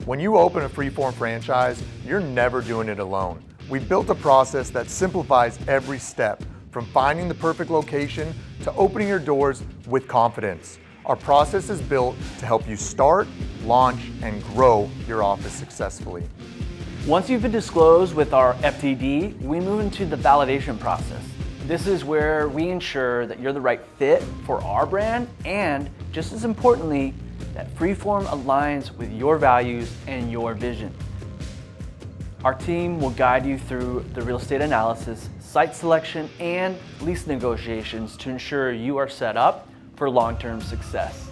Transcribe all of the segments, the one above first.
When you open a FreeForm franchise, you're never doing it alone. We've built a process that simplifies every step, from finding the perfect location to opening your doors with confidence. Our process is built to help you start, launch, and grow your office successfully. Once you've been disclosed with our FTD, we move into the validation process. This is where we ensure that you're the right fit for our brand and, just as importantly, that FreeForm aligns with your values and your vision. Our team will guide you through the real estate analysis, site selection, and lease negotiations to ensure you are set up for long-term success.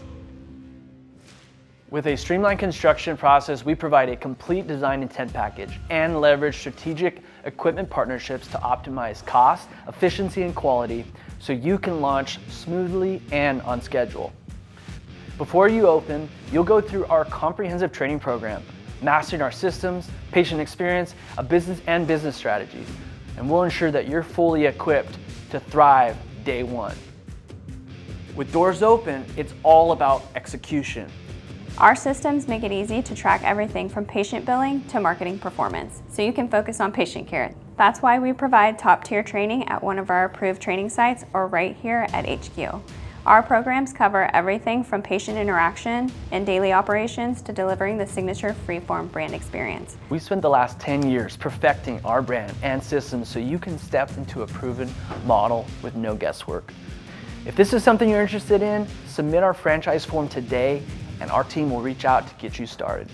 With a streamlined construction process, we provide a complete design intent package and leverage strategic equipment partnerships to optimize cost, efficiency, and quality so you can launch smoothly and on schedule. Before you open, you'll go through our comprehensive training program, mastering our systems, patient experience, business strategies, and we'll ensure that you're fully equipped to thrive day one. With doors open, it's all about execution. Our systems make it easy to track everything from patient billing to marketing performance, so you can focus on patient care. That's why we provide top-tier training at one of our approved training sites or right here at HQ. Our programs cover everything from patient interaction and daily operations to delivering the signature FreeForm brand experience. We spent the last 10 years perfecting our brand and systems so you can step into a proven model with no guesswork. If this is something you're interested in, submit our franchise form today and our team will reach out to get you started.